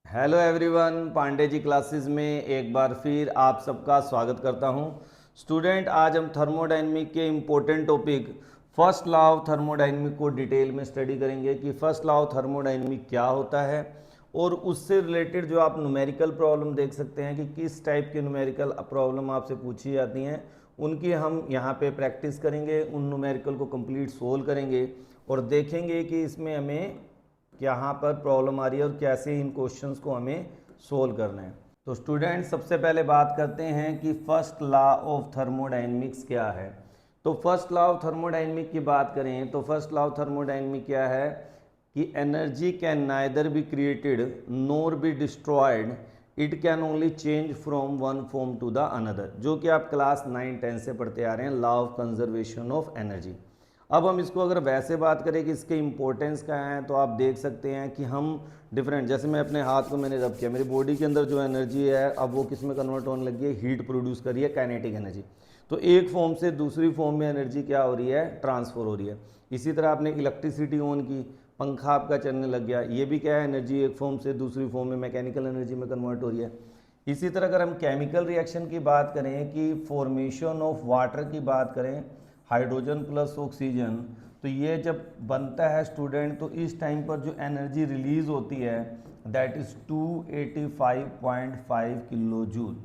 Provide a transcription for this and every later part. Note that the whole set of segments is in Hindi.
Hello everyone, Pandey ji classes में एक बार फिर आप सबका स्वागत करता हूं। स्टूडेंट, आज हम थर्मोडायनेमिक के important topic first law of thermodynamic को डिटेल में स्टडी करेंगे कि फर्स्ट लॉ ऑफ थर्मोडायनेमिक क्या होता है और उससे रिलेटेड जो आप न्यूमेरिकल प्रॉब्लम देख सकते हैं कि किस टाइप के न्यूमेरिकल प्रॉब्लम आपसे पूछी जाती हैं, उनकी हम यहाँ पे प्रैक्टिस करेंगे, उन न्यूमेरिकल को कंप्लीट सोल्व करेंगे और देखेंगे कि इसमें हमें यहाँ पर प्रॉब्लम आ रही है और कैसे इन क्वेश्चंस को हमें सोल्व करना है। तो स्टूडेंट, सबसे पहले बात करते हैं कि फर्स्ट लॉ ऑफ थर्मोडायनेमिक्स क्या है। तो फर्स्ट लॉ ऑफ थर्मोडायनेमिक की बात करें तो फर्स्ट लॉ ऑफ थर्मोडायनेमिक क्या है कि energy can neither be created nor be destroyed, it can only change from one form to the another, जो कि आप क्लास 9-10 से पढ़ते आ रहे हैं, law of conservation of energy. अब हम इसको अगर वैसे बात करें कि इसके इंपॉर्टेंस क्या है, तो आप देख सकते हैं कि हम डिफरेंट, जैसे मैं अपने हाथ को मैंने रब किया, मेरी बॉडी के अंदर जो एनर्जी है अब वो किस में कन्वर्ट होने लगी है, हीट प्रोड्यूस कर रही है, काइनेटिक एनर्जी। तो एक फॉर्म से दूसरी फॉर्म में एनर्जी क्या हो रही है, ट्रांसफर हो रही है। इसी तरह आपने इलेक्ट्रिसिटी ऑन की, पंखा आपका चलने लग गया, ये भी क्या है, एनर्जी एक फॉर्म से दूसरी फॉर्म में मैकेनिकल एनर्जी में कन्वर्ट हो रही है। इसी तरह अगर हम केमिकल रिएक्शन की बात करें कि फॉर्मेशन ऑफ वाटर की बात करें, हाइड्रोजन प्लस ऑक्सीजन, तो ये जब बनता है स्टूडेंट, तो इस टाइम पर जो एनर्जी रिलीज होती है दैट इज़ 285.5 किलो जूल।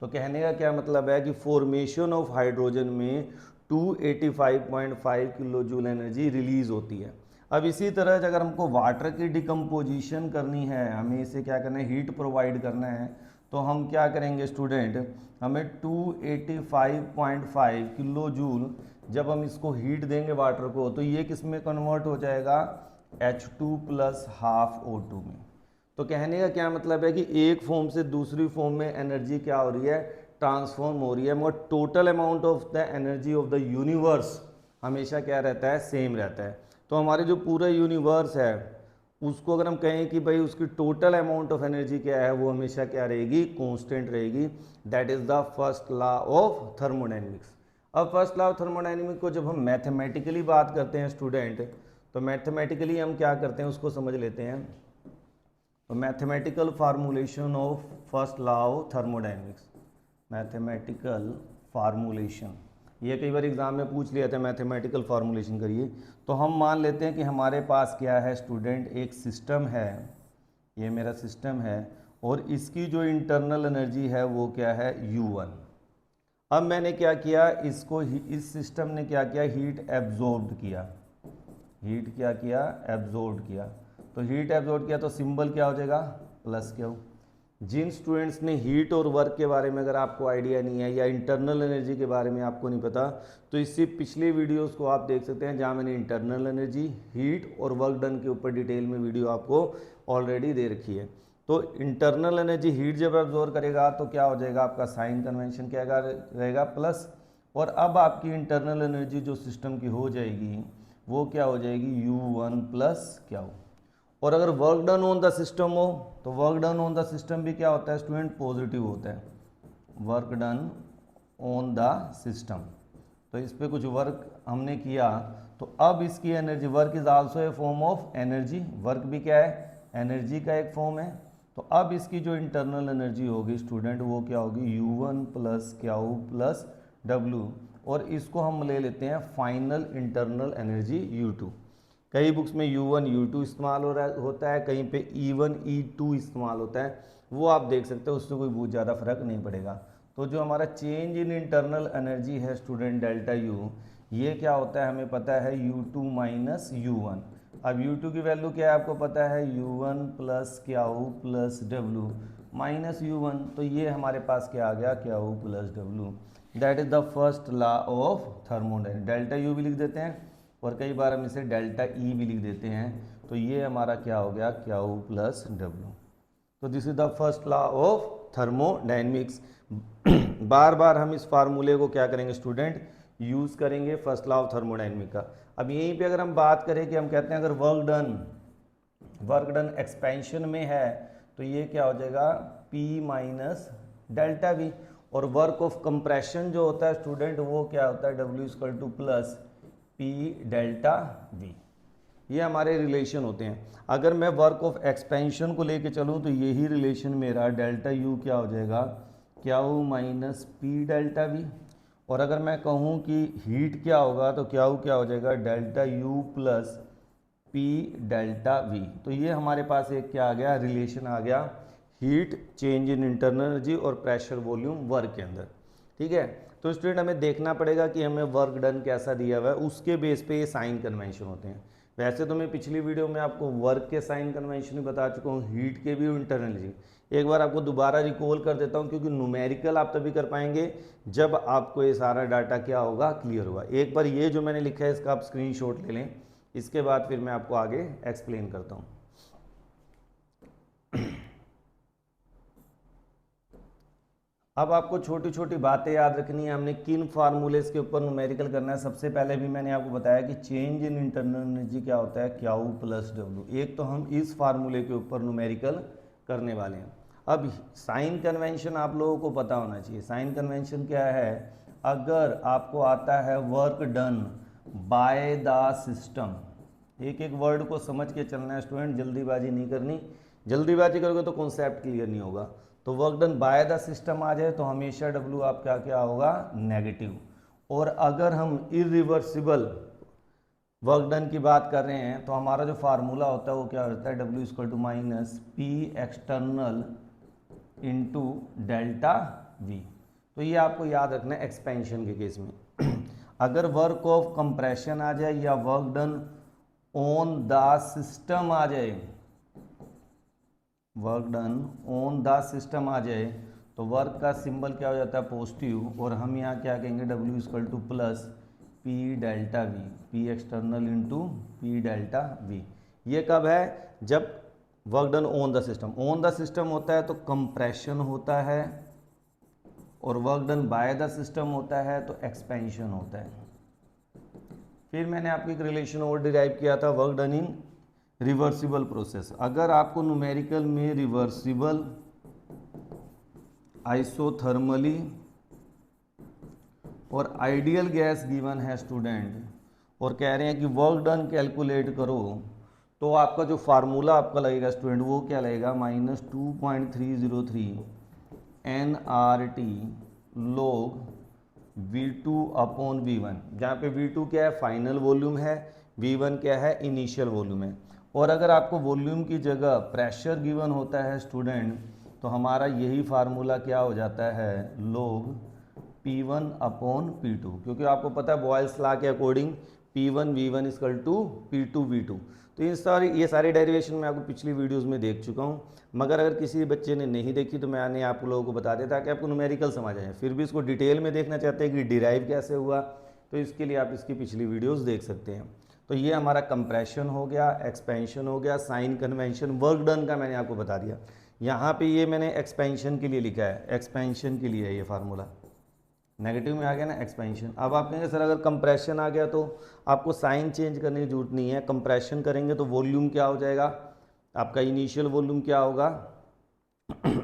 तो कहने का क्या मतलब है कि फॉर्मेशन ऑफ हाइड्रोजन में 285.5 किलो जूल एनर्जी रिलीज होती है। अब इसी तरह अगर हमको वाटर की डिकम्पोजिशन करनी है, हमें इसे क्या करना है, हीट प्रोवाइड करना है, तो हम क्या करेंगे स्टूडेंट, हमें 285.5 किलो जूल जब हम इसको हीट देंगे वाटर को, तो ये किस में कन्वर्ट हो जाएगा, H2 प्लस हाफ O2 में। तो कहने का क्या मतलब है कि एक फॉर्म से दूसरी फॉर्म में एनर्जी क्या हो रही है, ट्रांसफॉर्म हो रही है, मगर total amount of the energy of the universe हमेशा क्या रहता है, सेम रहता है। तो हमारे जो पूरा यूनिवर्स है उसको अगर हम कहें कि भाई उसकी टोटल अमाउंट ऑफ एनर्जी क्या है, वो हमेशा क्या रहेगी, कांस्टेंट रहेगी। That is the first law of thermodynamics. अब फर्स्ट लॉ ऑफ थर्मोडायनेमिक्स को जब हम मैथमेटिकली बात करते हैं स्टूडेंट, तो मैथमेटिकली हम क्या करते हैं उसको समझ लेते हैं। तो mathematical formulation of first law of thermodynamics, mathematical formulation, ये कई बार एग्जाम में पूछ लिया था, मैथमेटिकल फार्मूलेशन करिए। तो हम मान लेते हैं कि हमारे पास क्या है स्टूडेंट, एक सिस्टम है, ये मेरा सिस्टम है और इसकी जो इंटरनल एनर्जी है वो क्या है, U1। अब मैंने क्या किया, इसको इस सिस्टम ने क्या किया, हीट एब्जॉर्ब किया, हीट क्या किया, एब्जॉर्ब किया। तो हीट एब्जॉर्ब किया तो सिंबल क्या हो जाएगा, प्लस क्यू। जिन स्टूडेंट्स ने हीट और वर्क के बारे में अगर आपको आइडिया नहीं है या इंटरनल एनर्जी के बारे में आपको नहीं पता, तो इससे पिछले वीडियोस को आप देख सकते हैं जहां मैंने इंटरनल एनर्जी, हीट और वर्क डन के ऊपर डिटेल में वीडियो आपको ऑलरेडी दे रखी है। तो इंटरनल एनर्जी हीट जब एब्जॉर्ब करेगा तो क्या हो जाएगा, आपका साइन कन्वेंशन क्या रहेगा, प्लस। और अब आपकी इंटरनल एनर्जी जो सिस्टम की हो जाएगी वो क्या हो जाएगी, U1 प्लस क्या हो। और अगर work done on the system हो तो work done on the system भी क्या होता है स्टूडेंट, पॉजिटिव होता है, work done on the system. तो इस पर कुछ वर्क हमने किया, तो अब इसकी energy, work is also a form of energy, work भी क्या है, एनर्जी का एक फॉर्म है। तो अब इसकी जो इंटरनल एनर्जी होगी स्टूडेंट वो क्या होगी, U1 प्लस क्या हो, प्लस W। और इसको हम ले लेते हैं फाइनल इंटरनल एनर्जी U2। कई बुक्स में U1 U2 इस्तेमाल होता है, कहीं पे E1 E2 इस्तेमाल होता है, वो आप देख सकते हो, उससे कोई बहुत ज़्यादा फर्क नहीं पड़ेगा। तो जो हमारा चेंज इन इंटरनल एनर्जी है स्टूडेंट, डेल्टा U, ये क्या होता है हमें पता है, U2 माइनस U1। अब U2 की वैल्यू क्या है आपको पता है, U1 प्लस क्या हो, प्लस W माइनस U1। तो ये हमारे पास क्या आ गया, क्या हो, plus W। That is the first law of thermodynamics. Delta U भी लिख देते हैं और कई बार हम इसे डेल्टा E भी लिख देते हैं। तो ये हमारा क्या हो गया, क्या हो, प्लस W। तो this is the first law of thermodynamics. बार बार हम इस फार्मूले को क्या करेंगे स्टूडेंट, यूज करेंगे फर्स्ट लॉ ऑफ थर्मोडायनेमिक का। अब यहीं पे अगर हम बात करें कि हम कहते हैं अगर वर्क डन एक्सपेंशन में है, तो ये क्या हो जाएगा, P माइनस डेल्टा V। और वर्क ऑफ कंप्रेशन जो होता है स्टूडेंट वो क्या होता है, W equal two plus P delta V। ये हमारे रिलेशन होते हैं। अगर मैं वर्क ऑफ एक्सपेंशन को लेके चलूँ तो यही रिलेशन मेरा डेल्टा यू क्या हो जाएगा, Q minus P delta we. और अगर मैं कहूँ कि हीट क्या होगा तो क्यू क्या हो जाएगा, delta U plus P delta V. तो ये हमारे पास एक क्या आ गया, रिलेशन आ गया heat change in internal energy और प्रेशर वॉल्यूम वर्क के अंदर। ठीक है, तो स्टूडेंट हमें देखना पड़ेगा कि हमें वर्क डन कैसा दिया हुआ है, उसके बेस पे ये साइन कन्वेंशन होते हैं। वैसे तो मैं पिछली वीडियो में आपको वर्क के साइन कन्वेंशन भी बता चुका हूँ, हीट के भी इंटरनल एनर्जी। एक बार आपको दोबारा रिकॉल कर देता हूँ, क्योंकि न्यूमेरिकल आप तभी कर पाएंगे जब आपको ये सारा डाटा क्या होगा, क्लियर होगा। एक बार ये जो मैंने लिखा है इसका आप स्क्रीनशॉट ले लें, इसके बाद फिर मैं आपको आगे एक्सप्लेन करता हूँ। अब आपको छोटी छोटी बातें याद रखनी है, हमने किन फार्मूलेस के ऊपर न्यूमेरिकल करना है। सबसे पहले भी मैंने आपको बताया कि चेंज इन इंटरनल एनर्जी क्या होता है, क्यू प्लस डब्ल्यू। एक तो हम इस फार्मूले के ऊपर न्यूमेरिकल करने वाले हैं। अब साइन कन्वेंशन आप लोगों को पता होना चाहिए। साइन कन्वेंशन क्या है, अगर आपको आता है work done by the system, एक एक वर्ड को समझ के चलना है स्टूडेंट, जल्दीबाजी नहीं करनी। जल्दीबाजी करोगे तो कॉन्सेप्ट क्लियर नहीं होगा। तो work done by the system आ जाए तो हमेशा डब्ल्यू आपका क्या होगा, नेगेटिव। और अगर हम इरिवर्सिबल वर्क डन की बात कर रहे हैं तो हमारा जो फार्मूला होता है वो क्या होता है, W equal to minus P external into delta V. तो ये आपको याद रखना है एक्सपेंशन के केस में। अगर वर्क ऑफ कंप्रेशन आ जाए या work done on the system आ जाए, work done on the system आ जाए तो वर्क का सिंबल क्या हो जाता है, पॉजिटिव। और हम यहाँ क्या कहेंगे, W equal two plus P delta we, P external into P delta we. ये कब है, जब work done on the system. On the system होता है तो कंप्रेशन होता है, और work done by the system होता है तो एक्सपेंशन होता है। फिर मैंने आपको एक रिलेशन और डिराइव किया था, वर्क डन इन रिवर्सिबल प्रोसेस। अगर आपको न्यूमेरिकल में रिवर्सिबल, आइसोथर्मली और आइडियल गैस गिवन है स्टूडेंट, और कह रहे हैं कि वर्क डन कैलकुलेट करो, तो आपका जो फार्मूला आपका लगेगा स्टूडेंट वो क्या लगेगा, minus 2.303 NRT log V2 upon V1, जहाँ पे V2 क्या है, फाइनल वॉल्यूम है, V1 क्या है, इनिशियल वॉल्यूम है। और अगर आपको वॉल्यूम की जगह प्रेशर गिवन होता है स्टूडेंट, तो हमारा यही फार्मूला क्या हो जाता है, log P1 अपॉन P2, क्योंकि आपको पता है बॉयल्स लॉ के according P1 V1 equal to P2 V2। तो ये सारी डेरिवेशन मैं आपको पिछली वीडियोस में देख चुका हूँ, मगर अगर किसी बच्चे ने नहीं देखी तो मैंने आप लोगों को बता दिया ताकि आपको न्यूमेरिकल समझ आए। फिर भी इसको डिटेल में देखना चाहते हैं कि डिराइव कैसे हुआ, तो इसके लिए आप इसकी पिछली वीडियोस देख सकते हैं। तो ये हमारा कंप्रेशन हो गया, एक्सपेंशन हो गया, साइन कन्वेंशन, वर्क डन का मैंने आपको बता दिया। यहाँ पे ये मैंने एक्सपेंशन के लिए लिखा है, एक्सपेंशन के लिए है ये फार्मूला, नेगेटिव में आ गया ना एक्सपेंशन। अब आप कहेंगे सर अगर कंप्रेशन आ गया तो आपको साइन चेंज करने की जरूरत नहीं है, कंप्रेशन करेंगे तो वॉल्यूम क्या हो जाएगा, आपका इनिशियल वॉल्यूम क्या होगा,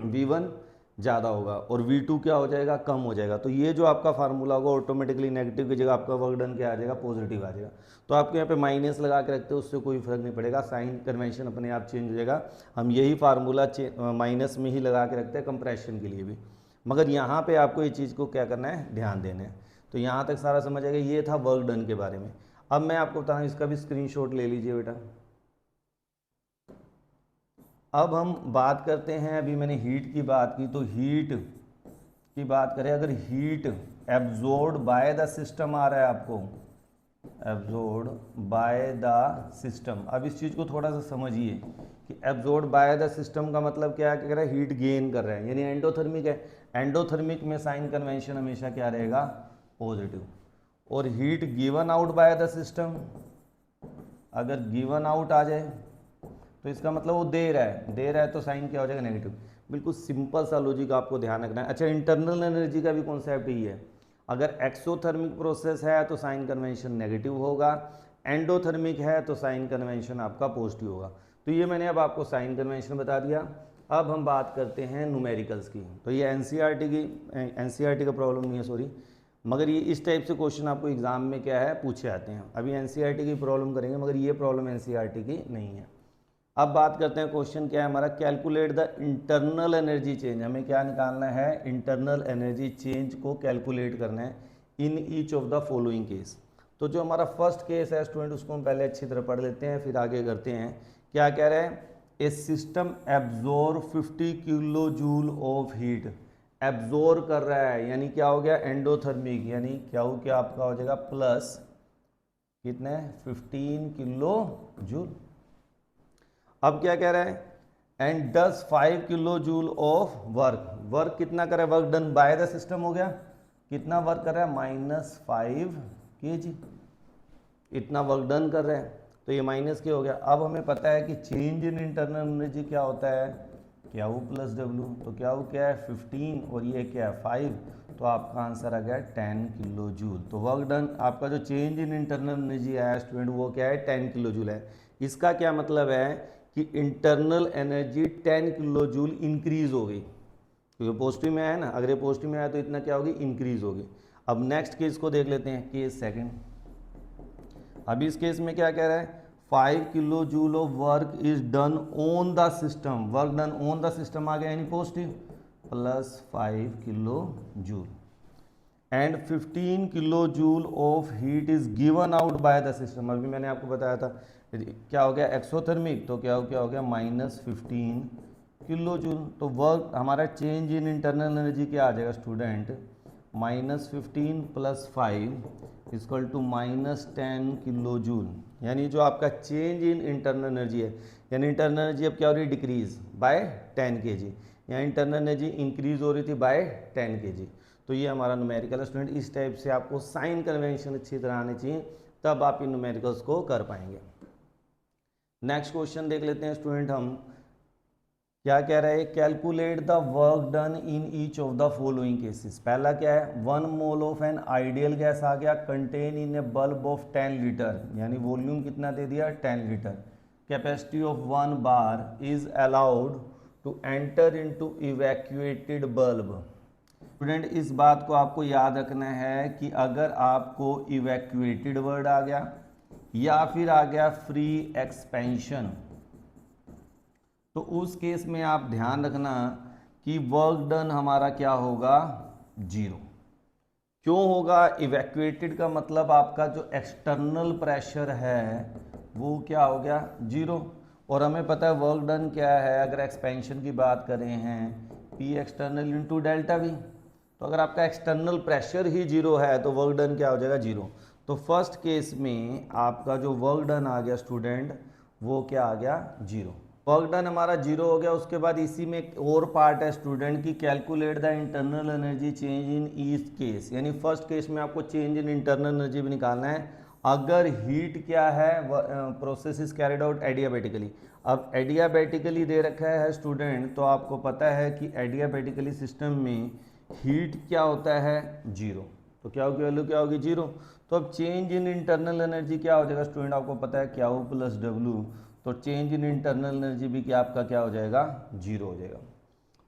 V1 ज़्यादा होगा और V2 क्या हो जाएगा, कम हो जाएगा। तो ये जो आपका फार्मूला होगा ऑटोमेटिकली नेगेटिव की जगह आपका वर्क डन क्या आ जाएगा, पॉजिटिव आ जाएगा। तो आपके यहाँ पे माइनस लगा के रखते हो उससे कोई फर्क नहीं पड़ेगा, साइन कन्वेंशन अपने आप चेंज हो जाएगा। हम यही फार्मूला माइनस में ही लगा के रखते हैं कंप्रेशन के लिए भी, मगर यहाँ पे आपको ये चीज़ को क्या करना है, ध्यान देना है। तो यहाँ तक सारा समझ आएगा। ये था वर्क डन के बारे में। अब मैं आपको बता रहा हूँ, इसका भी स्क्रीनशॉट ले लीजिए बेटा। अब हम बात करते हैं, अभी मैंने हीट की बात की तो हीट की बात करें, अगर heat absorbed by the system आ रहा है आपको, एब्जॉर्ब्ड बाय द सिस्टम। अब इस चीज़ को थोड़ा सा समझिए कि एब्जॉर्ब्ड बाय द सिस्टम का मतलब क्या है, कह रहा है हीट गेन कर रहे हैं, यानी एंडोथर्मिक है। एंडोथर्मिक में साइन कन्वेंशन हमेशा क्या रहेगा, पॉजिटिव। और heat given out by the system, अगर गिवन आउट आ जाए तो इसका मतलब वो दे रहा है तो साइन क्या हो जाएगा, नेगेटिव। बिल्कुल सिंपल सा लॉजिक आपको ध्यान रखना है। अच्छा, इंटरनल एनर्जी का भी कॉन्सेप्ट ही है। अगर एक्सोथर्मिक प्रोसेस है तो साइन कन्वेंशन नेगेटिव होगा, एंडोथर्मिक है तो साइन कन्वेंशन आपका पॉजिटिव होगा। तो ये मैंने अब आपको साइन कन्वेंशन बता दिया। अब हम बात करते हैं न्यूमेरिकल्स की। तो ये एनसीईआरटी का प्रॉब्लम नहीं है, सॉरी, मगर ये इस टाइप से क्वेश्चन आपको एग्जाम में क्या है पूछे आते हैं। अभी एनसीईआरटी की प्रॉब्लम करेंगे, मगर ये प्रॉब्लम एनसीईआरटी की नहीं है। अब बात करते हैं, क्वेश्चन क्या है हमारा, calculate the internal energy change. हमें क्या निकालना है, इंटरनल एनर्जी चेंज को कैलकुलेट करना है इन each of the following case. तो जो हमारा फर्स्ट केस है स्टूडेंट, उसको हम पहले अच्छी तरह पढ़ लेते हैं, फिर आगे करते हैं। क्या कह रहे हैं, a system absorb 50 kilo joule of heat. Absorb कर रहा है यानी क्या हो गया, एंडोथर्मिक, यानी क्या हो, क्या आपका हो जाएगा प्लस कितने 15 किलो जूल। अब क्या कह रहा है, and does 5 kilo joule of work. Work कितना कर रहा है, work done by the system हो गया, कितना वर्क कर रहा है, -5 kg, इतना वर्क डन कर रहे हैं, तो ये माइनस के हो गया। अब हमें पता है कि चेंज इन इंटरनल एनर्जी क्या होता है, क्या वो प्लस डब्ल्यू, तो क्या वो क्या है 15 और ये क्या है 5, तो आपका आंसर आ गया 10 किलो जूल। तो वर्क डन आपका जो चेंज इन इंटरनल एनर्जी आया स्टूडेंट, वो क्या है 10 किलो जूल है। इसका क्या मतलब है कि internal energy 10 kilo joule increase हो गई, क्योंकि पॉजिटिव में आया ना, अगर ये पॉजिटिव में आया तो इतना क्या होगी, इंक्रीज होगी। अब नेक्स्ट केस को देख लेते हैं, केस सेकंड। अभी इस केस में क्या कह रहा है, 5 kilo joule of work is done on the system, work done on the system आ गया यानी positive, plus 5 kilo joule, and 15 kilo joule of heat is given out by the system. अभी मैंने आपको बताया था क्या हो गया एक्सोथर्मिक, तो क्या हो गया -15 किलो जूल। तो वर्क हमारा चेंज इन इंटरनल एनर्जी क्या आ जाएगा student, -15 + 5 equal to -10 kilo joule. यानी जो आपका चेंज इन इंटरनल एनर्जी है, यानी इंटरनल एनर्जी अब क्या हो रही है, डिक्रीज बाय 10 kg, या इंटरनल एनर्जी इंक्रीज हो रही थी बाय 10 kg। तो ये हमारा न्यूमेरिकल स्टूडेंट, इस टाइप से आपको साइन कन्वेंशन अच्छी तरह आने चाहिए, तब आप इन न्यूमेरिकल्स को कर पाएंगे। नेक्स्ट क्वेश्चन देख लेते हैं स्टूडेंट हम, क्या कह रहा है, calculate the work done in each of the following cases. पहला क्या है, 1 mole of an ideal gas आ गया, contain in a bulb of 10 litre, यानी वॉल्यूम कितना दे दिया 10 litre. Capacity of 1 bar is allowed to enter into evacuated bulb. Student इस बात को आपको याद रखना है कि अगर आपको इवैक्यूएटेड वर्ड आ गया या फिर आ गया फ्री एक्सपेंशन, तो उस केस में आप ध्यान रखना कि वर्क डन हमारा क्या होगा, 0। क्यों होगा, इवैक्यूएटेड का मतलब आपका जो एक्सटर्नल प्रेशर है वो क्या हो गया 0, और हमें पता है वर्क डन क्या है, अगर एक्सपेंशन की बात करें हैं P external into delta V, तो अगर आपका एक्सटर्नल प्रेशर ही 0 है तो वर्क डन क्या हो जाएगा 0। तो फर्स्ट केस में आपका जो वर्क डन आ गया स्टूडेंट, वो क्या आ गया 0। वर्क डन हमारा 0 हो गया। उसके बाद इसी में एक और पार्ट है स्टूडेंट की, calculate the internal energy change in each case, यानी फर्स्ट केस में आपको चेंज इन इंटरनल एनर्जी भी निकालना है अगर हीट क्या है, process is carried out adiabatically. अब एडियाबेटिकली दे रखा है स्टूडेंट, तो आपको पता है कि एडियाबेटिकली सिस्टम में हीट क्या होता है 0, तो क्या होगी वैल्यू क्या होगी 0। तो अब चेंज इन इंटरनल एनर्जी क्या हो जाएगा स्टूडेंट, आपको पता है क्या हो प्लस डब्ल्यू, तो चेंज इन इंटरनल एनर्जी भी क्या आपका क्या हो जाएगा 0 हो जाएगा।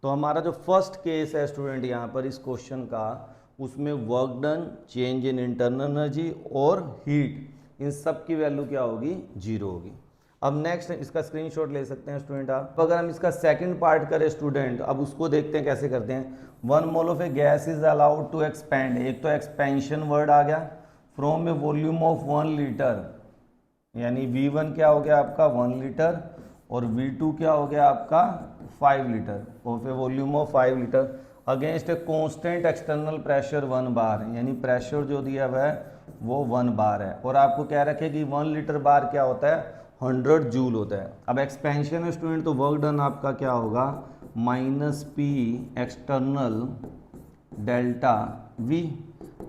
तो हमारा जो फर्स्ट केस है स्टूडेंट यहाँ पर इस क्वेश्चन का, उसमें work done, change in internal energy और हीट, इन सब की वैल्यू क्या होगी 0 होगी। अब नेक्स्ट इसका स्क्रीनशॉट ले सकते हैं स्टूडेंट आप। अगर हम इसका सेकंड पार्ट करें स्टूडेंट, अब उसको देखते हैं कैसे करते हैं। 1 mole of a gas is allowed to expand, एक तो एक्सपेंशन वर्ड आ गया, from a volume of 1 litre, यानी V1 क्या हो गया आपका 1 लीटर, और V2 क्या हो गया आपका 5 litre, of A volume of 5 litre, against a constant external pressure 1 बार, यानी प्रेशर जो दिया हुआ है वो 1 बार है, और आपको क्या रखे कि 1 लीटर बार क्या होता है 100 जूल होता है। अब एक्सपेंशन है स्टूडेंट, तो वर्क डन आपका क्या होगा -P एक्सटर्नल डेल्टा V।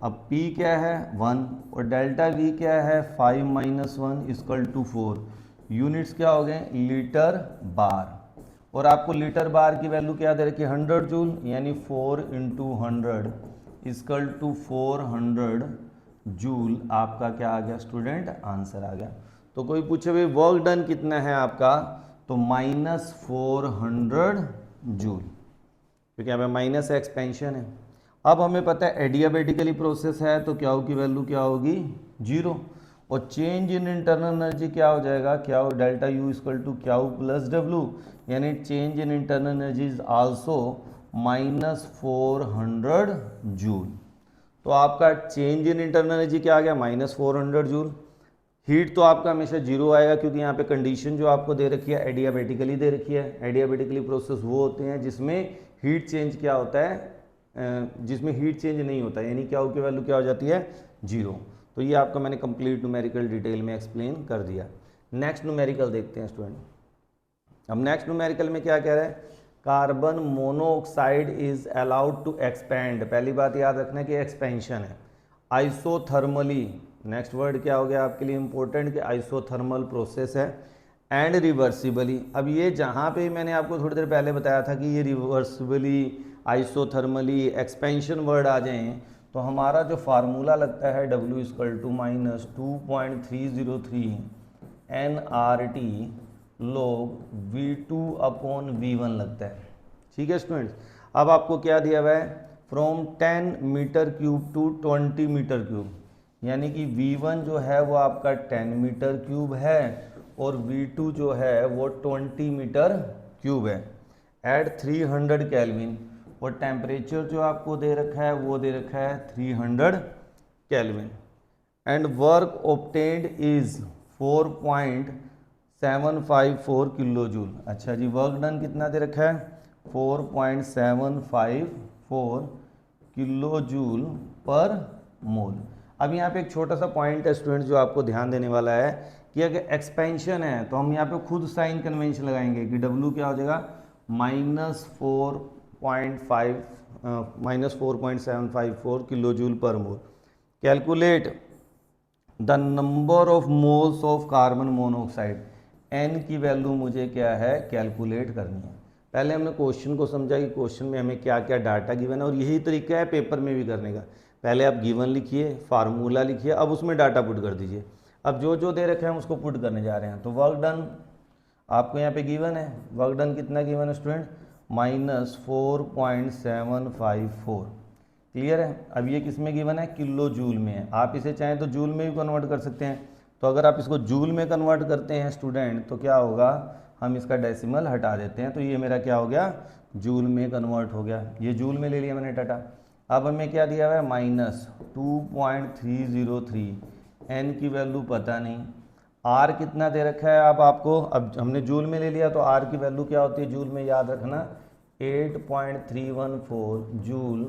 अब P क्या है 1 और डेल्टा V क्या है 5 - 1 = 4, यूनिट्स क्या हो गए लीटर बार, और आपको लीटर बार की वैल्यू क्या दे रखी है 100 जूल, यानी 4 × 100 = 400 जूल आपका क्या आ गया स्टूडेंट, आंसर आ गया। तो कोई पूछे भाई वर्क डन कितना है आपका, तो -400 जूल, क्योंकि यहाँ पे माइनस एक्सपेंशन है। अब हमें पता है एडियाबेटिकली प्रोसेस है तो क्याऊ की वैल्यू क्या होगी 0, और चेंज इन इंटरनल एनर्जी क्या हो जाएगा, Q delta U equal to Q plus W, यानी change in internal energy is also -400 joule. तो आपका चेंज इन इंटरनल एनर्जी क्या आ गया, -400 जूल। हीट तो आपका हमेशा जीरो आएगा क्योंकि यहाँ पे कंडीशन जो आपको दे रखी है एडियाबेटिकली दे रखी है। एडियाबेटिकली प्रोसेस वो होते हैं जिसमें हीट चेंज क्या होता है, जिसमें हीट चेंज नहीं होता, यानी क्या की वैल्यू क्या हो जाती है 0। तो ये आपका मैंने कंप्लीट न्यूमेरिकल डिटेल में एक्सप्लेन कर दिया। नेक्स्ट न्यूमेरिकल देखते हैं स्टूडेंट। अब नेक्स्ट न्यूमेरिकल में क्या कह रहा है, carbon monoxide is allowed to expand. पहली बात याद रखना है कि एक्सपेंशन है आइसोथर्मली। नेक्स्ट वर्ड क्या हो गया आपके लिए इंपॉर्टेंट कि आइसोथर्मल प्रोसेस है एंड रिवर्सिबली। अब ये जहाँ पे मैंने आपको थोड़ी देर पहले बताया था कि ये रिवर्सिबली आइसोथर्मली एक्सपेंशन वर्ड आ जाएं तो हमारा जो फार्मूला लगता है W equal to -2.303 nRT log V2 upon V1 लगता है। ठीक है स्टूडेंट्स, अब आपको क्या दिया हुआ है, from 10 metre cube to 20 metre cube, यानी कि V1 जो है वो आपका 10 मीटर क्यूब है और V2 जो है वो 20 मीटर क्यूब है एट 300 केल्विन, और टेम्परेचर जो आपको दे रखा है वो दे रखा है 300 kelvin, and work obtained is 4.754 kilo joule. अच्छा जी, वर्क डन कितना दे रखा है 4.754 किलो जूल पर मोल। अब यहाँ पे एक छोटा सा पॉइंट है स्टूडेंट जो आपको ध्यान देने वाला है कि अगर एक्सपेंशन है तो हम यहाँ पे खुद साइन कन्वेंशन लगाएंगे कि W क्या हो जाएगा -4.754 किलो जूल पर मोल। Calculate the number of moles of carbon monoxide, N की वैल्यू मुझे क्या है कैलकुलेट करनी है। पहले हमने क्वेश्चन को समझा कि क्वेश्चन में हमें क्या क्या डाटा गिवन है, और यही तरीका है पेपर में भी करने का। पहले आप गिवन लिखिए, फार्मूला लिखिए, अब उसमें डाटा पुट कर दीजिए। अब जो जो दे रखे हैं हम उसको पुट करने जा रहे हैं। तो वर्क डन आपको यहाँ पे गिवन है, वर्क डन कितना गिवन है स्टूडेंट -4.754। क्लियर है। अब ये किस में गिवन है, किलो जूल में है। आप इसे चाहें तो जूल में भी कन्वर्ट कर सकते हैं। तो अगर आप इसको जूल में कन्वर्ट करते हैं स्टूडेंट तो क्या होगा, हम इसका डेसिमल हटा देते हैं तो ये मेरा क्या हो गया जूल में कन्वर्ट हो गया। ये जूल में ले लिया मैंने डाटा। अब हमें क्या दिया हुआ है -2.303, N की वैल्यू पता नहीं, R कितना दे रखा है। अब आपको, अब हमने जूल में ले लिया तो R की वैल्यू क्या होती है जूल में, याद रखना 8.314 जूल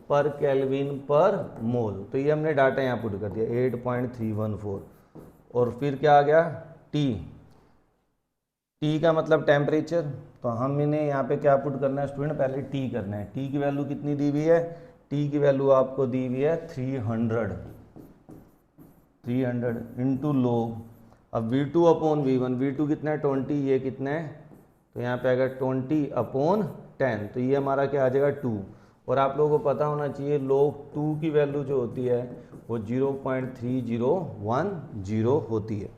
पर केल्विन पर मोल। तो ये हमने डाटा यहाँ पुट कर दिया 8.314, और फिर क्या आ गया T का मतलब टेम्परेचर। तो हम इन्हें यहाँ पे क्या पुट करना है स्टूडेंट, पहले T करना है। T की वैल्यू कितनी दी हुई है, T की वैल्यू आपको दी हुई है 300 इंटू लोग। अब V2 अपॉन V1, V2 कितना है 20, ये कितना है, तो यहाँ पे आएगा 20 अपॉन 10, तो ये हमारा क्या आ जाएगा 2। और आप लोगों को पता होना चाहिए लोग 2 की वैल्यू जो होती है वो 0.3010 होती है।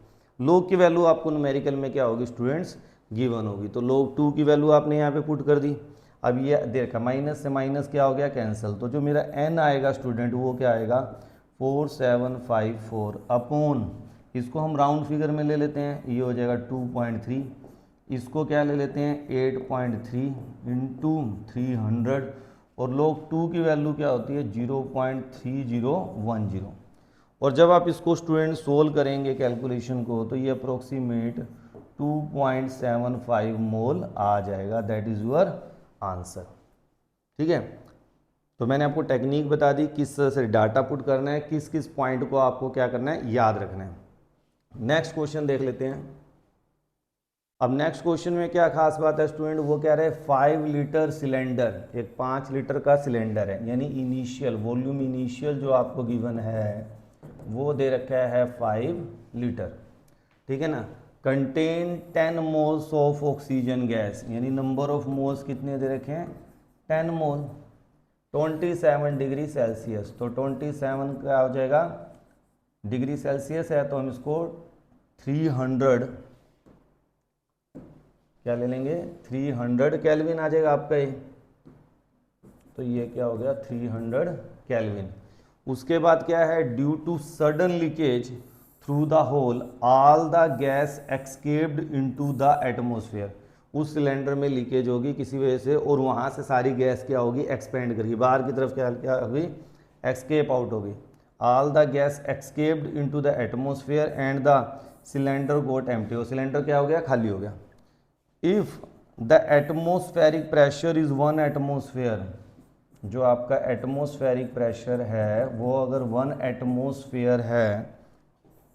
लोग की वैल्यू आपको न्यूमेरिकल में क्या होगी स्टूडेंट्स गिवन होगी। तो लोग 2 की वैल्यू आपने यहाँ पे पुट कर दी। अब ये देखा माइनस से माइनस क्या हो गया कैंसिल, तो जो मेरा n आएगा स्टूडेंट वो क्या आएगा 4754 अपॉन, इसको हम राउंड फिगर में ले लेते हैं, ये हो जाएगा 2.3, इसको क्या ले लेते हैं 8.3 इंटू 300, और लोग 2 की वैल्यू क्या होती है 0.3010। और जब आप इसको स्टूडेंट सोल्व करेंगे कैलकुलेशन को तो ये अप्रोक्सीमेट 2.75 मोल आ जाएगा, दैट इज़ योर आंसर। ठीक है, तो मैंने आपको टेक्निक बता दी किस तरह से डाटा पुट करना है, किस किस पॉइंट को आपको क्या करना है याद रखना है। नेक्स्ट क्वेश्चन देख लेते हैं। अब नेक्स्ट क्वेश्चन में क्या खास बात है स्टूडेंट, वो कह रहे हैं 5 लीटर सिलेंडर, एक 5 लीटर का सिलेंडर है, यानी इनिशियल वॉल्यूम इनिशियल जो आपको गिवन है वो दे रखा है 5 लीटर। ठीक है ना, contain 10 moles of oxygen gas, यानी नंबर ऑफ मोल्स कितने दे रखे हैं 10 मोल, 27 डिग्री सेल्सियस। तो 27 क्या हो जाएगा डिग्री सेल्सियस है, तो हम इसको 300 क्या ले लेंगे 300 केल्विन आ जाएगा आपका ये। तो ये क्या हो गया 300 केल्विन। उसके बाद क्या है, due to sudden leakage through the hole all the gas escaped into the atmosphere. उस सिलेंडर में लीकेज होगी किसी वजह से और वहाँ से सारी गैस क्या होगी, एक्सपेंड करेगी बाहर की तरफ, क्या क्या होगी, एक्सकेप आउट होगी। All the gas escaped into the atmosphere and the cylinder got empty. वो सिलेंडर क्या हो गया, खाली हो गया। If the atmospheric pressure is 1 atmosphere, जो आपका एटमॉस्फेरिक प्रेशर है वो अगर 1 एटमॉस्फेयर है,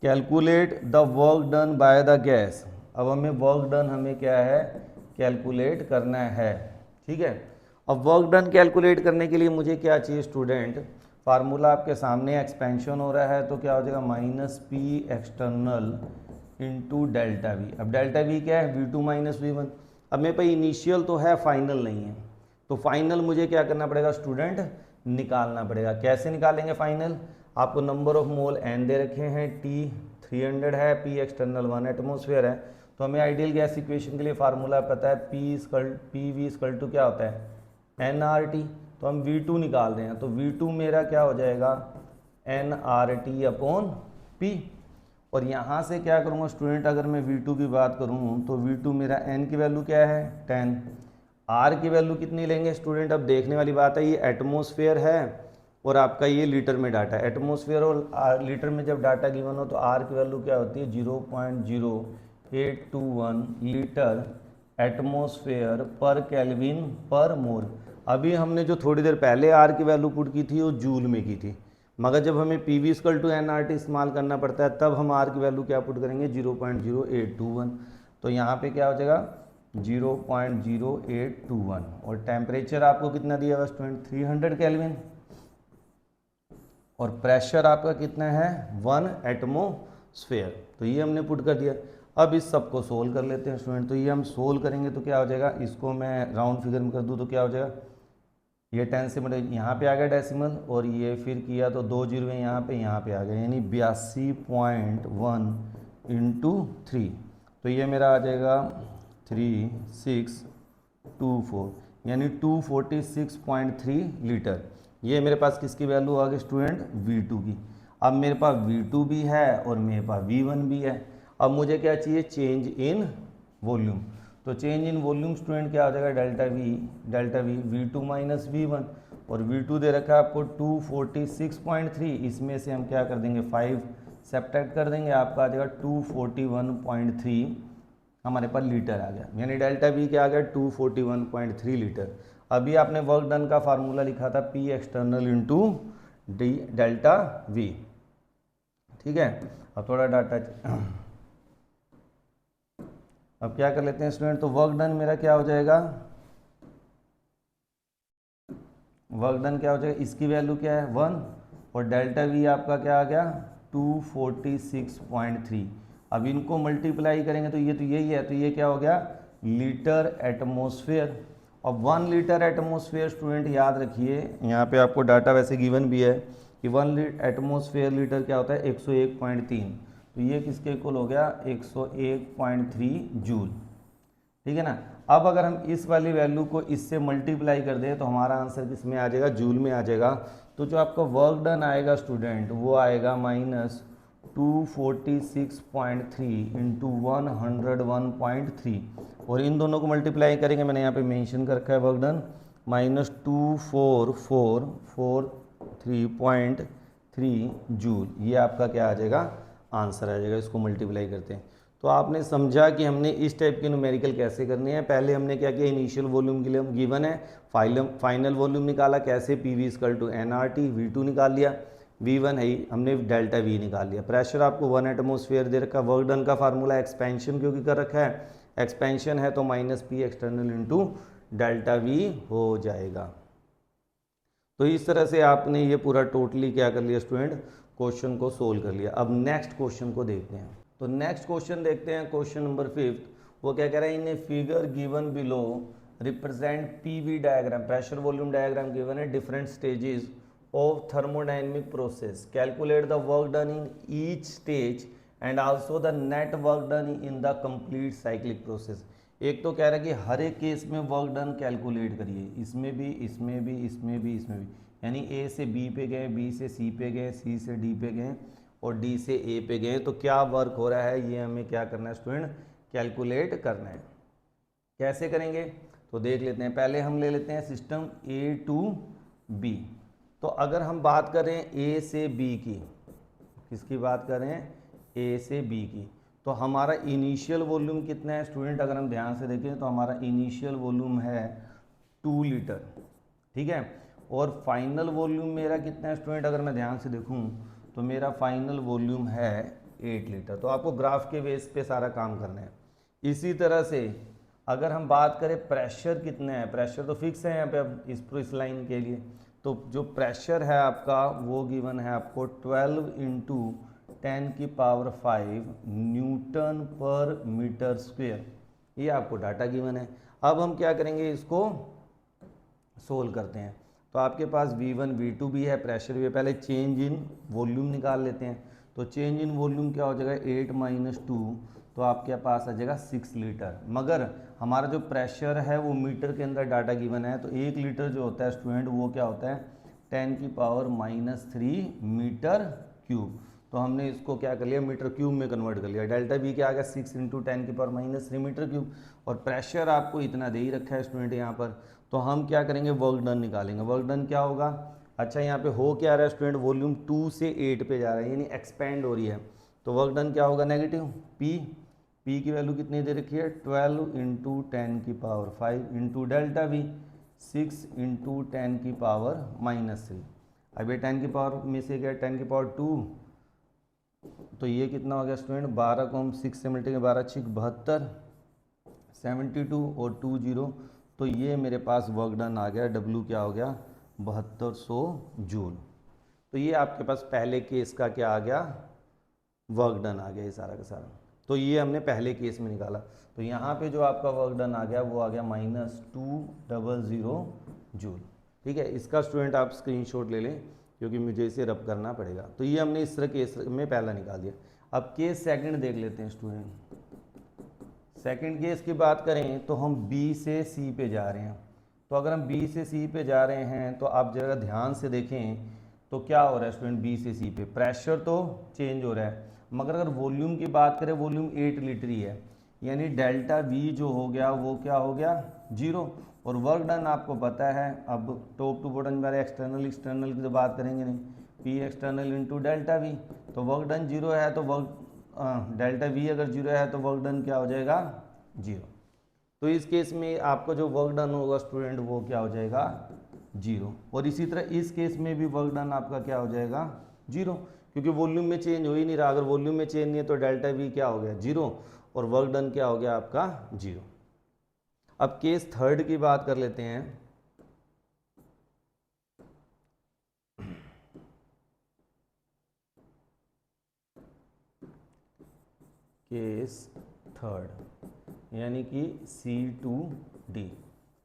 calculate the work done by the gas. अब हमें वर्क डन हमें क्या है, कैलकुलेट करना है। ठीक है, अब वर्क डन कैलकुलेट करने के लिए मुझे क्या चाहिए स्टूडेंट, फार्मूला आपके सामने, एक्सपेंशन हो रहा है तो क्या हो जाएगा minus P external into delta V. अब डेल्टा वी क्या है, V two minus V one. अब मेरे पास इनिशियल तो है, फाइनल नहीं है, तो फाइनल मुझे क्या करना पड़ेगा स्टूडेंट, निकालना पड़ेगा। कैसे निकालेंगे फाइनल, आपको नंबर ऑफ मोल एन दे रखे हैं, टी 300 है, पी एक्सटर्नल 1 एटमॉस्फेयर है। तो हमें आइडियल गैस इक्वेशन के लिए फार्मूला पता है, पी वी इक्वल टू क्या होता है, एन आर टी। तो हम वी टू निकाल रहे हैं, तो वी टू मेरा क्या हो जाएगा, N R T upon P. और यहाँ से क्या करूँगा स्टूडेंट, अगर मैं V2 की बात करूँ तो V2 मेरा N की वैल्यू क्या है 10, R की वैल्यू कितनी लेंगे स्टूडेंट, अब देखने वाली बात है, ये एटमॉस्फेयर है और आपका ये लीटर में डाटा है। एटमॉस्फेयर और लीटर में जब डाटा गिवन हो तो R की वैल्यू क्या होती है 0.0821 लीटर एटमॉस्फेयर पर केल्विन पर मोल। अभी हमने जो थोड़ी देर पहले R की वैल्यू पुट की थी वो जूल में की थी, मगर जब हमें P V equal to N R T इस्तेमाल करना पड़ता है तब हम आर की वैल्यू क्या पुट करेंगे 0.0821। तो यहाँ पे क्या हो जाएगा 0.0821 और टेम्परेचर आपको कितना दिया हुआ स्टूडेंट 300 केल्विन और प्रेशर आपका कितना है 1 एटमॉस्फेयर। तो ये हमने पुट कर दिया। अब इस सब को सोल्व कर लेते हैं स्टूडेंट। तो ये हम सोल्व करेंगे तो क्या हो जाएगा, इसको मैं राउंड फिगर में कर दूँ तो क्या हो जाएगा, ये 10 से मतलब यहाँ पे आ गया डेसिमल और ये फिर किया तो 2 जीरो यहाँ पे आ गया, यानी 82.1 इंटू 3। तो ये मेरा आ जाएगा 3624 यानी 246.3 लीटर। ये मेरे पास किसकी वैल्यू आ गई स्टूडेंट, V2 की। अब मेरे पास V2 भी है और मेरे पास V1 भी है। अब मुझे क्या चाहिए, चेंज इन वॉल्यूम। तो चेंज इन वॉल्यूम स्टूडेंट क्या हो जाएगा, delta we V2 minus V1 और V2 दे रखा है आपको 246.3, इसमें से हम क्या कर देंगे 5 सब्ट्रैक्ट कर देंगे, आपका आ जाएगा 241.3 हमारे पास लीटर आ गया, यानी डेल्टा वी क्या आ गया 241.3 लीटर। अभी आपने वर्क डन का फार्मूला लिखा था P external into D delta we. ठीक है, अब थोड़ा डाटा अब क्या कर लेते हैं स्टूडेंट, तो वर्क डन मेरा क्या हो जाएगा, वर्क डन क्या हो जाएगा, इसकी वैल्यू क्या है 1 और डेल्टा वी आपका क्या आ गया 246.3। अब इनको मल्टीप्लाई करेंगे तो यही है, तो ये क्या हो गया लीटर एटमॉस्फेयर। और 1 लीटर एटमॉस्फेयर स्टूडेंट याद रखिए, यहाँ पे आपको डाटा वैसे गिवन भी है कि 1 एटमॉस्फेयर लीटर क्या होता है 101.3, तो ये किसके इक्वल हो गया 101.3 जूल। ठीक है ना। अब अगर हम इस वाली वैल्यू को इससे मल्टीप्लाई कर दें तो हमारा आंसर किस में आ जाएगा, जूल में आ जाएगा। तो जो आपका वर्क डन आएगा स्टूडेंट वो आएगा माइनस 246.3 इंटू 101.3 और इन दोनों को मल्टीप्लाई करेंगे, मैंने यहाँ पे मेंशन कर रखा है वर्क डन माइनस 24443.3 जूल। ये आपका क्या आ जाएगा, आंसर आ जाएगा, इसको मल्टीप्लाई करते हैं। तो आपने समझा कि हमने इस टाइप के न्यूमेरिकल कैसे करने हैं। पहले हमने क्या किया, इनिशियल वॉल्यूम के लिए हम गिवन है, फाइनल वॉल्यूम निकाला कैसे, P V equal to N R T, V two निकाल लिया, V1 है हमने डेल्टा V निकाल लिया। प्रेशर आपको 1 एटमॉस्फेयर दे रखा, वर्क डन का फार्मूला एक्सपेंशन क्योंकि कर रखा है, एक्सपेंशन है तो minus P external into delta V हो जाएगा। तो इस तरह से आपने ये पूरा टोटली क्या कर लिया स्टूडेंट, क्वेश्चन को सोल्व कर लिया। अब नेक्स्ट क्वेश्चन को देखते हैं। तो नेक्स्ट क्वेश्चन देखते हैं, क्वेश्चन नंबर 5। वो क्या कह रहा है, in a figure given below represent PV diagram, pressure volume diagram given है, different stages of thermodynamic process, calculate the work done in each stage and also the net work done in the complete cyclic process। एक तो कह रहा है कि हर एक केस में वर्क डन कैलकुलेट करिए, इसमें भी, इसमें भी, इसमें भी, इसमें भी, यानी ए से बी पे गए, बी से सी पे गए, सी से डी पे गए और डी से ए पे गए, तो क्या वर्क हो रहा है ये हमें क्या करना है स्टूडेंट, कैलकुलेट करना है। कैसे करेंगे तो देख लेते हैं। पहले हम ले लेते हैं सिस्टम ए टू बी। तो अगर हम बात करें ए से बी की, किसकी बात करें, ए से बी की, तो हमारा इनिशियल वॉल्यूम कितना है स्टूडेंट, अगर हम ध्यान से देखें तो हमारा इनिशियल वॉल्यूम है 2 लीटर, ठीक है। और फाइनल वॉल्यूम मेरा कितना है स्टूडेंट, अगर मैं ध्यान से देखूं तो मेरा फाइनल वॉल्यूम है 8 लीटर। तो आपको ग्राफ के बेस पे सारा काम करना है। इसी तरह से अगर हम बात करें प्रेशर कितना है, प्रेशर तो फिक्स है यहाँ पे अब इस लाइन के लिए, तो जो प्रेशर है आपका वो गिवन है आपको 12 इंटू 10 की पावर 5 न्यूटन पर मीटर स्क्वेयर, ये आपको डाटा गिवन है। अब हम क्या करेंगे, इसको सोल्व करते हैं। तो आपके पास V1 V2 भी है, प्रेशर भी है। पहले चेंज इन वॉल्यूम निकाल लेते हैं। तो चेंज इन वॉल्यूम क्या हो जाएगा, 8 माइनस 2, तो आपके पास आ जाएगा 6 लीटर। मगर हमारा जो प्रेशर है वो मीटर के अंदर डाटा गिवन है, तो 1 लीटर जो होता है स्टूडेंट वो क्या होता है 10 की पावर -3 मीटर क्यूब। तो हमने इसको क्या कर लिया, मीटर क्यूब में कन्वर्ट कर लिया। डेल्टा बी क्या आ गया 6 इंटू 10 की पावर -3 मीटर क्यूब। और प्रेशर आपको इतना दे ही रखा है स्टूडेंट यहाँ पर। तो हम क्या करेंगे, वर्क डन निकालेंगे। वर्क डन क्या होगा, अच्छा यहाँ पे हो क्या रहा है स्टूडेंट, वॉल्यूम 2 से 8 पे जा रहा है, यानी एक्सपेंड हो रही है। तो वर्क डन क्या होगा, नेगेटिव पी की वैल्यू कितनी दे रखी है 12 इंटू 10 की power 5 into delta we 6 into 10 की पावर -3। अब ये 10 की पावर में से गया 10 की पावर 2, तो ये कितना हो गया स्टूडेंट, 12 को हम 6 से मल्टीप्लाई 12 6 72 72 और 2 0, तो ये मेरे पास वर्क डन आ गया। डब्ल्यू क्या हो गया 7200 जूल। तो ये आपके पास पहले केस का क्या आ गया, वर्क डन आ गया ये सारा का सारा। तो ये हमने पहले केस में निकाला। तो यहाँ पे जो आपका वर्क डन आ गया वो आ गया -200 जूल, ठीक है। इसका स्टूडेंट आप स्क्रीनशॉट ले लें क्योंकि मुझे इसे रब करना पड़ेगा। तो ये हमने इस तरह केस में पहला निकाल दिया। अब केस सेकंड देख लेते हैं स्टूडेंट। सेकंड केस की बात करें तो हम बी से सी पे जा रहे हैं। तो अगर हम बी से सी पे जा रहे हैं तो आप जरा ध्यान से देखें तो क्या हो रहा है स्टूडेंट, बी से सी पे प्रेशर तो चेंज हो रहा है, मगर अगर वॉल्यूम की बात करें वॉल्यूम 8 लीटर ही है, यानी डेल्टा वी जो हो गया वो क्या हो गया 0। और वर्क डन आपको पता है, अब टॉप टू बॉटम बारे एक्सटर्नल एक्सटर्नल की तो बात करेंगे नहीं, P external into delta V, तो वर्क डन 0 है, तो डेल्टा वी अगर 0 है तो वर्क डन क्या हो जाएगा 0। तो इस केस में आपका जो वर्क डन होगा स्टूडेंट वो क्या हो जाएगा 0। और इसी तरह इस केस में भी वर्क डन आपका क्या हो जाएगा 0, क्योंकि वॉल्यूम में चेंज हो ही नहीं रहा। अगर वॉल्यूम में चेंज नहीं है तो डेल्टा वी क्या हो गया 0 और वर्क डन क्या हो गया आपका 0। अब केस थर्ड की बात कर लेते हैं। केस थर्ड यानी कि C2D।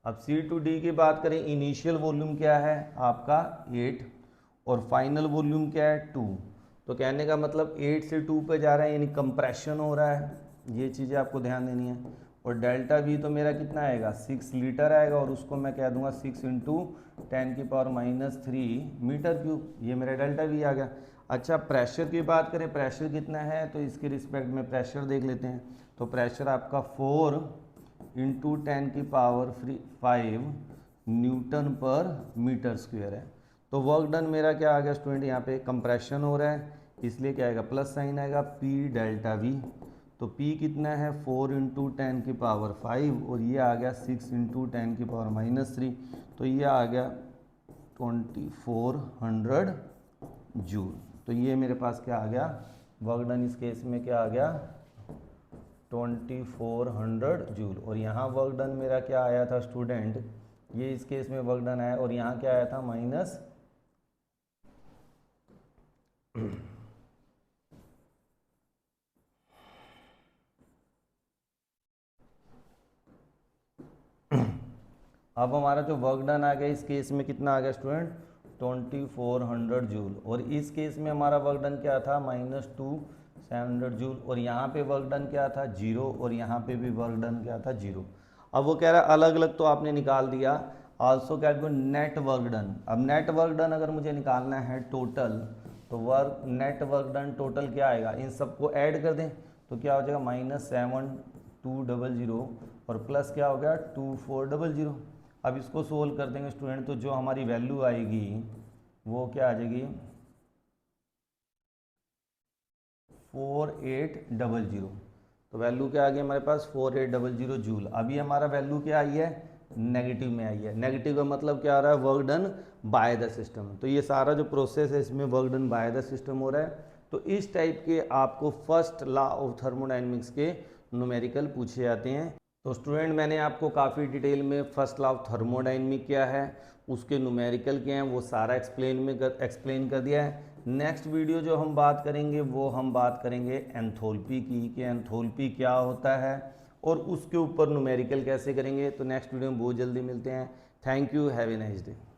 अब C2D की बात करें, इनिशियल वॉल्यूम क्या है आपका 8 और फाइनल वॉल्यूम क्या है 2। तो कहने का मतलब 8 से 2 पे जा रहा है, यानी कंप्रेशन हो रहा है, ये चीज़ें आपको ध्यान देनी है। और डेल्टा वी तो मेरा कितना आएगा 6 लीटर आएगा, और उसको मैं कह दूंगा 6 इंटू 10 की पावर -3 मीटर क्यूब, ये मेरा डेल्टा वी आ गया। अच्छा प्रेशर की बात करें, प्रेशर कितना है तो इसके रिस्पेक्ट में प्रेशर देख लेते हैं। तो प्रेशर आपका 4 इंटू 10 की पावर 5 न्यूटन पर मीटर स्क्वायर है। तो वर्क डन मेरा क्या आ गया स्टूडेंट, यहाँ पे कंप्रेशन हो रहा है इसलिए क्या आएगा प्लस साइन आएगा P डेल्टा वी। तो P कितना है 4 इंटू 10 की पावर 5 और ये आ गया 6 इंटू 10 की पावर -3, तो ये आ गया 2400 जूल। तो ये मेरे पास क्या आ गया वर्क डन, इस केस में क्या आ गया 2400 जूल। और यहाँ वर्क डन मेरा क्या आया था स्टूडेंट, ये इस केस में वर्क डन आया और यहाँ क्या आया था माइनस अब हमारा जो वर्क डन आ गया इस केस में कितना आ गया स्टूडेंट 2400 जूल। और इस केस में हमारा वर्क डन क्या था -2 700 जूल, और यहाँ पे वर्क डन क्या था 0, और यहाँ पे भी वर्क डन क्या था 0। अब वो कह रहा है अलग अलग तो आपने निकाल दिया, also calculate net work done. अब नेट वर्क डन अगर मुझे निकालना है टोटल, तो work net work done total क्या आएगा, इन सबको ऐड कर दें तो क्या हो जाएगा -7200 और प्लस क्या हो गया 2400। अब इसको सोल्व कर देंगे स्टूडेंट, तो जो हमारी वैल्यू आएगी वो क्या आ जाएगी 4800। तो वैल्यू क्या आ गई हमारे पास 4800 जूल। अभी हमारा वैल्यू क्या आई है नेगेटिव में आई है। नेगेटिव का मतलब क्या आ रहा है work done by the system. तो ये सारा जो प्रोसेस है इसमें work done by the system हो रहा है। तो इस टाइप के आपको फर्स्ट लॉ ऑफ थर्मोडाइनमिक्स के न्यूमेरिकल पूछे जाते हैं। तो स्टूडेंट मैंने आपको काफ़ी डिटेल में फर्स्ट लॉ ऑफ थर्मोडाइनमिक क्या है, उसके न्यूमेरिकल क्या हैं, वो सारा एक्सप्लेन कर दिया है। नेक्स्ट वीडियो जो हम बात करेंगे वो हम बात करेंगे एंथोल्पी की, कि एंथोल्पी क्या होता है और उसके ऊपर न्यूमेरिकल कैसे करेंगे। तो नेक्स्ट वीडियो में बहुत जल्दी मिलते हैं। Thank you, have a nice day.